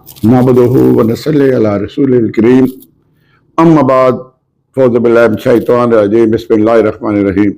नहमदुहु व नसल्ली अला रसूलिल करीम अम्मा बाद फ़ौज़ बिल्लाहि मिनश शैतानिर रजीम बिस्मिल्लाहिर रहमानिर रहीम।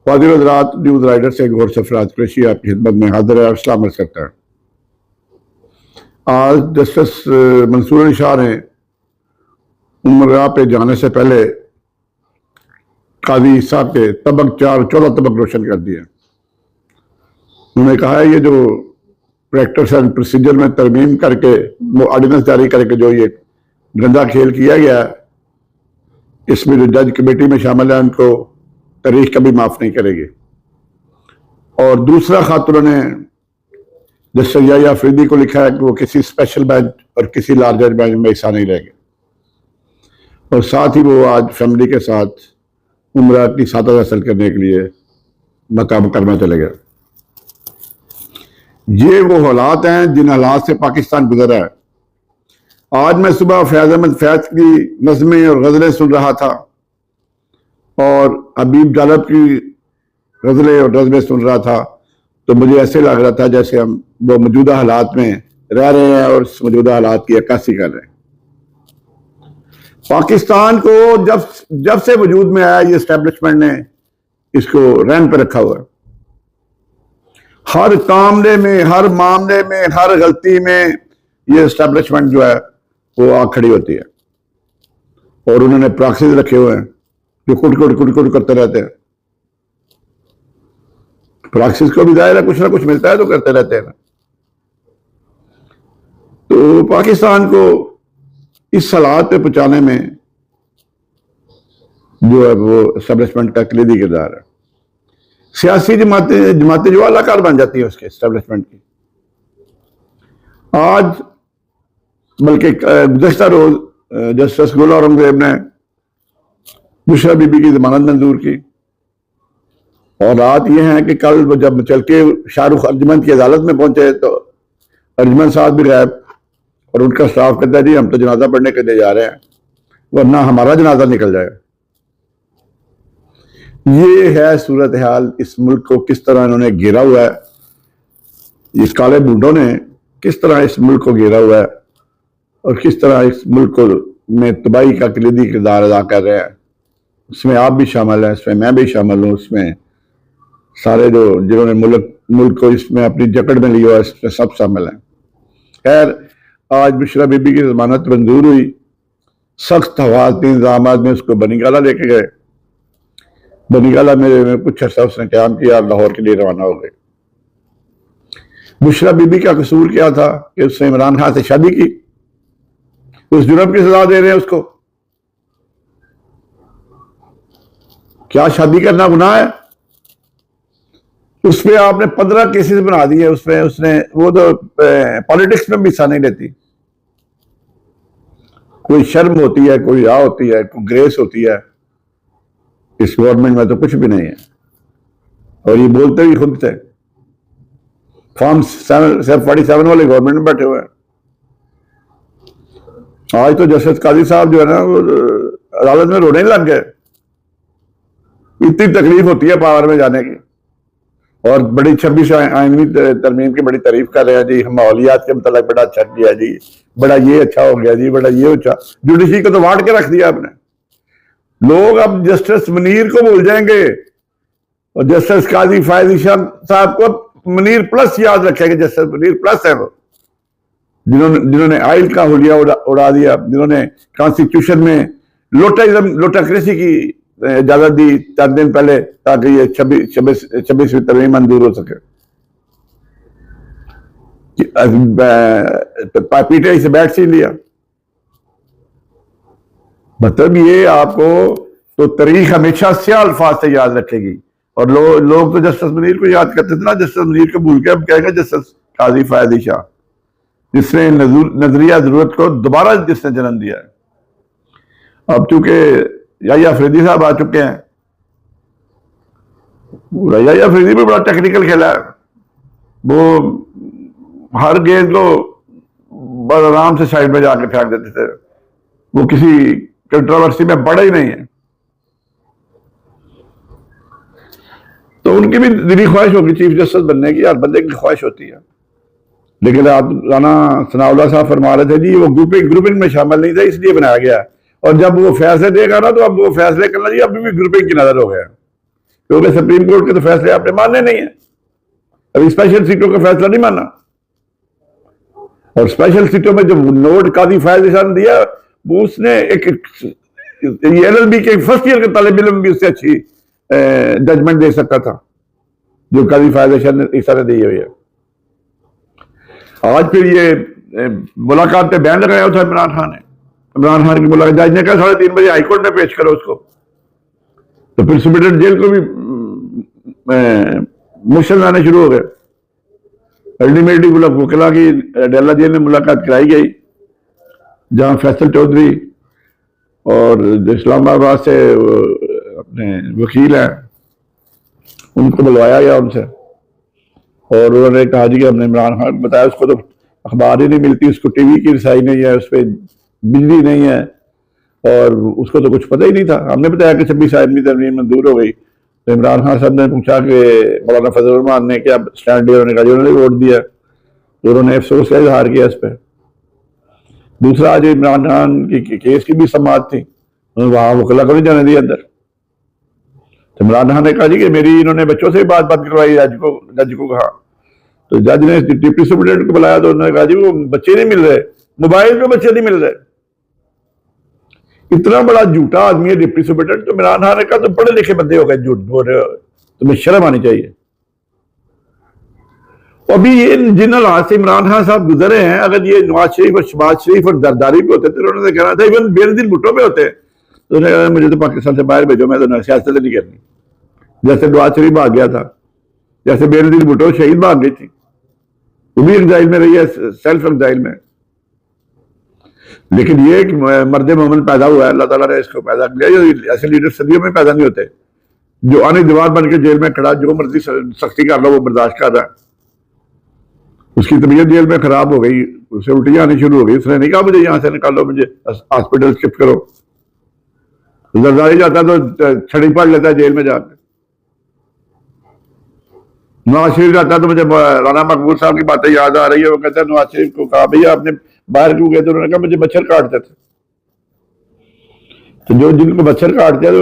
फ़ाज़िल हज़रात, न्यूज़ राइडर से गौर सफरात कुरैशी आपकी खिदमत में हाज़िर है और सलाम अर्ज़ करता है। आज जस्टिस मंसूर अली शाह ने उम्रगाह पे जाने से पहले काजी साहब के तबक 14 तबक रोशन कर दिए। उन्होंने कहा है ये जो प्रैक्टिस एंड प्रोसीजर में तरमीम करके वो ऑर्डिनेंस जारी करके जो ये गंदा खेल किया गया है, इसमें जो जज कमेटी में शामिल है उनको तारीख कभी माफ नहीं करेगी। और दूसरा खत उन्होंने जस्टिस याह्या अफरीदी को लिखा है कि वो किसी स्पेशल बेंच और किसी लार्जर बेंच में हिस्सा नहीं लेंगे। और साथ ही वो आज फैमिली के साथ उम्रा की सादत हासिल करने के लिए मक्का मुकर्रमा चले गए। ये वो हालात हैं जिन हालात से पाकिस्तान गुजरा है। आज मैं सुबह फैज अहमद फैज की नज़में और गज़लें सुन रहा था और हबीब जालब की गज़लें और नज़में सुन रहा था, तो मुझे ऐसे लग रहा था जैसे हम वो मौजूदा हालात में रह रहे हैं और उस मौजूदा हालात की अक्कासी कर रहे हैं। पाकिस्तान को जब से वजूद में आया ये एस्टेब्लिशमेंट ने इसको रैन पे रखा हुआ है। हर मामले में, हर मामले में, हर गलती में ये एस्टेब्लिशमेंट जो है वो आग खड़ी होती है। और उन्होंने प्रॉक्सीज रखे हुए हैं जो कुट करते रहते हैं। प्रॉक्सीज को भी जाहिर है कुछ ना कुछ मिलता है तो करते रहते हैं। तो पाकिस्तान को इस हालात पे पहुंचाने में जो है वो एस्टेब्लिशमेंट का कलीदी किरदार है। सियासी जमातें जो अलाकार बन जाती है उसके एस्टेब्लिशमेंट की। आज बल्कि गुज़श्ता रोज जस्टिस गुल औरंगजेब ने बुशरा बीबी की जमानत मंजूर की और रात यह है कि कल जब चल के शाहरुख अर्जुमंद की अदालत में पहुंचे तो अर्जुमंद साहब भी गायब और उनका स्टाफ कहता है जी हम तो जनाजा पढ़ने के लिए जा रहे हैं वरना हमारा जनाजा निकल जाए। ये है सूरत हाल। इस मुल्क को किस तरह इन्होंने घेरा हुआ है, इस काले बूढ़ों ने किस तरह इस मुल्क को घेरा हुआ है और किस तरह इस मुल्क को में तबाही का कलीदी किरदार अदा कर रहे हैं। उसमें आप भी शामिल हैं, उसमें मैं भी शामिल हूँ, उसमें सारे जो जिन्होंने मुल्क को इसमें अपनी जकड़ में लिया है इसमें सब शामिल हैं। खैर, आज बुशरा बीबी की जमानत मंजूर हुई। सख्त हवाती इंतजाम में उसको बनीगाला लेके गए। बनीगाला में कुछ अर्सा उसने क्याम किया, लाहौर के लिए रवाना हो गए। बुशरा बीबी का कसूर क्या था कि उसने इमरान खान से शादी की, उस जुर्म की सजा दे रहे हैं उसको। क्या शादी करना गुनाह है? उसमें आपने 15 केसेस बना दिए। उसमें उसने वो तो पॉलिटिक्स में भी हिस्सा नहीं लेती। कोई शर्म होती है, कोई राह होती है, कोई ग्रेस होती है। इस गवर्नमेंट में तो कुछ भी नहीं है और ये बोलते भी खुद थे। फॉर्म 47 वाले गवर्नमेंट में बैठे हुए हैं। आज तो जस्टिस काजी साहब जो है ना वो अदालत में रोने लग गए। इतनी तकलीफ होती है पावर में जाने की। और बड़ी 26 आइनवी तरमीम की बड़ी तारीफ कर रहे हैं जी, हम माहौलियात के मतलब बड़ा अच्छा किया जी, बड़ा ये अच्छा हो गया जी, बड़ा ये अच्छा। जुडिशरी को तो वाट के रख दिया आपने। लोग अब जस्टिस मुनीर को भूल जाएंगे और जस्टिस काजी फायद ईशान साहब को मुनीर प्लस याद रखेंगे। जस्टिस मुनीर प्लस है वो, जिन्होंने आयल का हुलिया उड़ा दिया, जिन्होंने कॉन्स्टिट्यूशन में लोटाक्रेसी की इजाजत दी 4 दिन पहले ताकि ये 26वीं तरमीम मंजूर हो सके। पीटीआई से बैठ सी लिया। मतलब ये आपको तो तारीख हमेशा से अल्फाज से याद रखेगी। और लोग तो जस्टिस मुनीर को याद करते थे ना, जस्टिस मुनीर को भूल के अब कहेंगे जस्टिस काजी फायद शाह, जिसने नजरिया जरूरत को दोबारा जिसने जन्म दिया है। अब चूंकि याह्या अफरीदी साहब आ चुके हैं, याह्या अफरीदी भी बड़ा टेक्निकल खेला है। वो हर गेंद को बड़ा आराम से साइड में जाके फेंक देते थे। वो किसी कंट्रोवर्सी में बड़ा ही नहीं है। तो उनकी भी दिली ख्वाहिश होगी चीफ जस्टिस बनने की। यार बंदे की ख्वाहिश होती है। लेकिन आप राना सनाउल्लाह साहब फरमा रहे थे जी वो ग्रुपिंग में शामिल नहीं था इसलिए बनाया गया, और जब वो फैसले देगा ना तो अब वो फैसले करना जी अभी भी ग्रुपिंग की नजर हो गया, क्योंकि सुप्रीम कोर्ट के तो फैसले आपने मानने नहीं है, अभी स्पेशल सीटों का फैसला नहीं माना। और स्पेशल सीटों में जो नोट काजी फैज ने दिया वो उसने एक LLB के फर्स्ट ईयर के तालिब इल्म भी उससे अच्छी जजमेंट दे सकता था जो काजी फैज ने दी हुई है। आज फिर ये मुलाकात पे बैन लगाया था इमरान खान ने, इमरान खान की मुलाकात जज ने कहा 3:30 बजे हाईकोर्ट में पेश करो उसको, तो फिर सुप्रीम जेल को भी मुश्किल आने शुरू हो गए। अल्टीमेटली वकला की डेला जेल में मुलाकात कराई गई, जहां फैसल चौधरी और इस्लामाबाद से अपने वकील हैं उनको बुलवाया गया उनसे, और उन्होंने कहा जी कि हमने इमरान खान को बताया उसको तो अखबार ही नहीं मिलती, उसको टीवी की रसाई नहीं है, उस पर बिजली नहीं है, और उसको तो कुछ पता ही नहीं था। हमने बताया कि 26 आदमी तरमीम मंजूर हो गई, तो इमरान खान साहब ने पूछा कि मौलाना फजल रहमान ने क्या स्टैंड लिया, उन्होंने कहा उन्होंने वोट दिया, तो उन्होंने अफसोस का इजहार किया इस पर। दूसरा आज इमरान खान की केस की भी समाअत थी, वहां वकला को नहीं जाने दिया अंदर, तो इमरान खान ने कहा जी कि मेरी इन्होंने बच्चों से बात करवाई, जज को कहा, तो जज ने डिप्टी सुप्रीडेंट को बुलाया, तो उन्होंने कहा जी वो बच्चे नहीं मिल रहे, मोबाइल पे बच्चे नहीं मिल रहे। इतना बड़ा झूठा आदमी है डिप्टी सुप्रीडेंट, तो इमरान खान ने कहा तो पढ़े लिखे बंदे हो गए, झूठ बोल रहे हो, तुम्हें शर्म आनी चाहिए। अभी ये जिन हालात से इमरान खान साहब गुजरे हैं, अगर ये नवाज शरीफ और शहबाज शरीफ और जरदारी पे होते तो उन्होंने कहना था, इवन बेनजीर भुट्टो पे होते तो उन्होंने कहा मुझे तो पाकिस्तान से बाहर भेजो, मैं तो सियासत नहीं करनी। जैसे नवाज शरीफ भाग गया था, जैसे बेनजीर भुट्टो शहीद भाग गई थी, वो भी एग्जाइल में रही है, सेल्फ एग्जाइल में। लेकिन ये एक मर्द मोमिन पैदा हुआ है, अल्लाह ताला ने इसको पैदा किया। जो ऐसे लीडर सदियों में पैदा नहीं होते, जो आने दीवार बन के जेल में खड़ा, जो मर्जी सख्ती कर लो वो बर्दाश्त कर रहा है। उसकी तबीयत जेल में खराब हो गई, उसे उल्टियां आनी शुरू हो गई, उसने नहीं कहा मुझे यहां से निकालो, मुझे हॉस्पिटल शिफ्ट करो। जरदारी जाता तो छड़ी पड़ लेता है जेल में जाकर, नवाज शरीफ जाता तो मुझे राना मकबूल साहब की बातें याद आ रही है, वो कहते हैं नवाज शरीफ को कहा भैया आपने बाहर क्यों गए, तो उन्होंने कहा मुझे मच्छर काटते थे। तो जो जिनको मच्छर काटते हैं, तो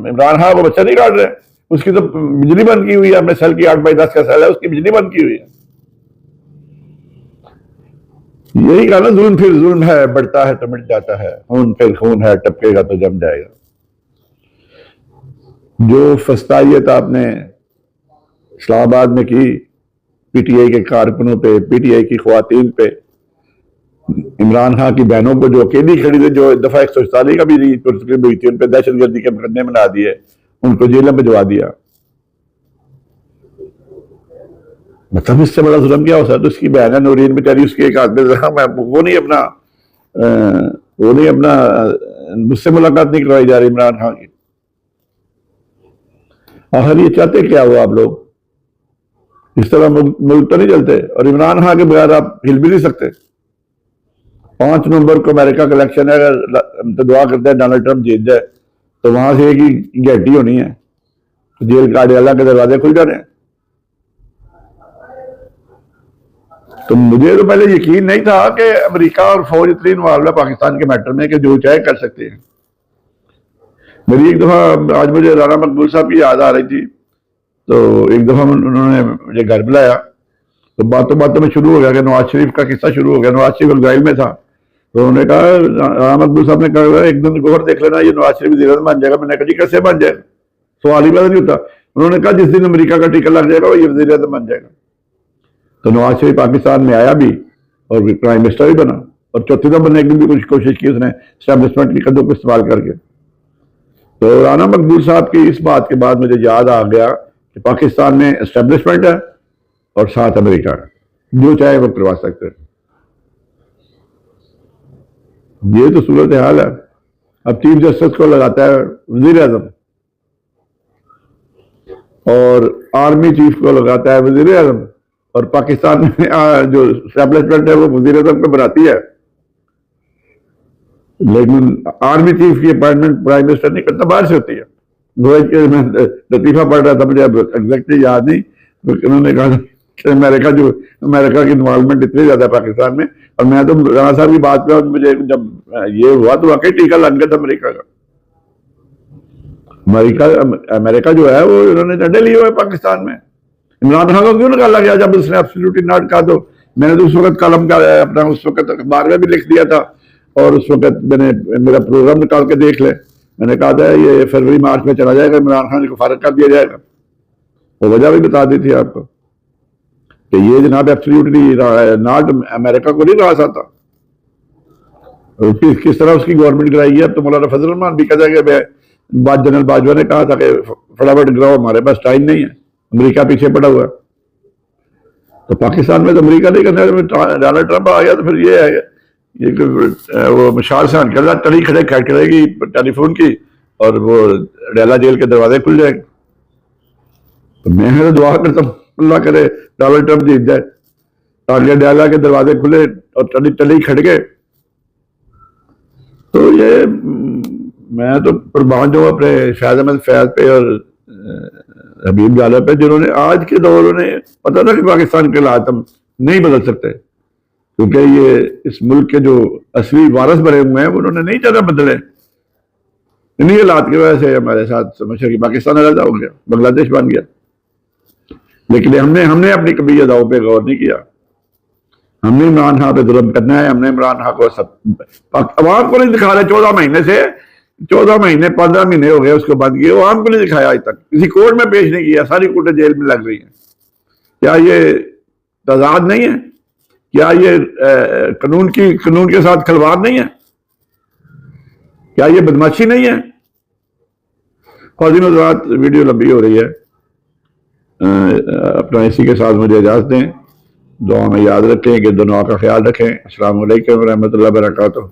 इमरान खान को मच्छर नहीं काट रहे, उसकी तो बिजली बंद की हुई है, अपने सेल की 8x10 का सेल है, उसकी बिजली बंद की हुई है। यही कहा ना, जुल्म फिर जुल्म है, बढ़ता है तो मिट जाता है, खून फिर खून है, टपकेगा तो जम जाएगा। जो फस्तायत आपने इस्लामाबाद में की पीटीआई के कारकुनों पे, पीटीआई की ख्वातीन पे, इमरान खान की बहनों को जो अकेली खड़ी थी, जो दफा 144 का भी हुई थी, उन पर दहशतगर्दी के मुकदमे बना दिए, उनको जेल में भिजवा दिया। मतलब इससे बड़ा जुल्म क्या हो सकता है। तो उसकी बहन है नूरीन बेचारी, उसकी एक आदमी वो नहीं अपना मुझसे मुलाकात नहीं करवाई जा रही इमरान खान की। आखिर ये चाहते क्या हो आप लोग? इस तरह मुल्क तो नहीं चलते, और इमरान खान के बगैर आप हिल भी नहीं सकते। 5 नवंबर को अमेरिका का इलेक्शन है, अगर तो दुआ करते हैं डोनाल्ड ट्रंप जीत जाए, तो वहां से एक ही गैटी होनी है, तो जेल कार्डियाला के दरवाजे खुल जाने हैं। तो मुझे तो पहले यकीन नहीं था कि अमेरिका और फौज इतनी इन्वॉल्व है पाकिस्तान के मैटर में कि जो चाहे कर सकते हैं। मेरी एक दफा आज मुझे राना मकबूल साहब की याद आ रही थी, तो एक दफा उन्होंने मुझे घर बुलाया, तो बातों बातों में शुरू हो गया कि नवाज शरीफ का किस्सा शुरू हो गया। नवाज शरीफ एग्जाइल में था, तो उन्होंने कहा, राना मकबूल साहब ने कहा एक दिन गौर देख लेना, ये नवाज शरीफ वज़ीर-ए-आज़म बन जाएगा। मैंने कहा जी कैसे बन जाएगा, सवाल ही पैदा नहीं होता। उन्होंने कहा जिस दिन अमेरिका का टिकट लग जाएगा वो ये वज़ीर-ए-आज़म बन जाएगा। तो नवाज शरीफ पाकिस्तान में आया भी और प्राइम मिनिस्टर भी बना, और चौथी दफा बनने की भी कुछ कोशिश की उसने एस्टैब्लिशमेंट की कदों को इस्तेमाल करके। तो राना मकबूल साहब की इस बात के बाद मुझे याद आ गया कि पाकिस्तान में एस्टैब्लिशमेंट है और साथ अमेरिका है, जो चाहे वो करवा सकते हैं। ये तो सूरत हाल है। अब चीफ जस्टिस को लगाता है वज़ीर-ए-आज़म और आर्मी चीफ को लगाता है वज़ीर-ए-आज़म, और पाकिस्तान में जो एस्टैब्लिशमेंट है वो वज़ीर-ए-आज़म को बनाती है, लेकिन आर्मी चीफ की अपॉइंटमेंट प्राइम मिनिस्टर नहीं करता, बाहर से होती है। मैं लतीफा पढ़ रहा था, मुझे अब एग्जैक्टली याद नहीं, उन्होंने कहा कि अमेरिका की इन्वॉल्वमेंट इतनी ज्यादा है पाकिस्तान में। और मैं तो राणा साहब की बात पे, मुझे जब ये हुआ तो वाकई टीका लग गया था अमेरिका का। अमेरिका जो है वो उन्होंने झंडे लिए हुए हैं पाकिस्तान में। इमरान खान को क्यों निकाला गया जब उसने एब्सोल्युटली नॉट कहा? तो मैंने तो उस वक्त कलम का अपना उस वक्त अखबार में भी लिख दिया था, और उस वक्त मैंने मेरा प्रोग्राम निकाल के देख ले, मैंने कहा था ये फरवरी मार्च में चला जाएगा, इमरान खान को फारग कर दिया जाएगा। वो वजह भी बता दी थी आपको कि ये जनाब एब्सोल्युटली नॉट अमेरिका को नहीं रास आता। किस तरह उसकी गवर्नमेंट गिराई है। अब तो मौलाना फजल रहमान भी कह जाएगा, जनरल बाजवा ने कहा था कि फटाफट गिराओ, हमारे पास टाइम नहीं है, अमेरिका पीछे पड़ा हुआ है। तो पाकिस्तान में तो अमेरिका नहीं करना, डोनाल्ड ट्रंप आ गया तो फिर ये है, ये वो मिसाल से हटकर टली खड़े करेगी टेलीफोन की, और वो डेला जेल के दरवाजे खुल जाएंगे। तो मैं तो दुआ करता हूँ अल्लाह करे डोनाल्ड ट्रंप जीत जाए, ताकि डेला के दरवाजे खुले और टली खड़के। तो ये मैं तो कुर्बान जो अपने शायद अहमद फैज पे और हबीब जाला पे, जिन्होंने आज के दौर में पता था कि पाकिस्तान के हालात हम नहीं बदल सकते, क्योंकि ये इस मुल्क के जो असली वारस बने हुए हैं उन्होंने नहीं चाहता बदले। इन्हीं हालात की वजह से हमारे साथ मशरकी पाकिस्तान अलग हो गया, बांग्लादेश बन गया। लेकिन हमने अपनी कभी अदाओं पे गौर नहीं किया। हमने इमरान खान पे जुल्म करना है, हमने इमरान खान को सब अवाम को नहीं दिखा रहे। 14 महीने से 14 महीने 15 महीने हो गए उसको बंद किए, अवाम को नहीं दिखाया आज तक, किसी कोर्ट में पेश नहीं किया, सारी कोर्टें जेल में लग रही हैं। क्या ये तजाद नहीं है? क्या ये कानून के साथ खिलवाड़ नहीं है? क्या ये बदमाशी नहीं है? ख्वातीन हज़रात, वीडियो लंबी हो रही है, अपना इसी के साथ मुझे इजाज़त दें। दुआ में याद रखें कि दुआ का ख्याल रखें। अस्सलाम वालेकुम रहमतुल्लाहि व बरकातुहू।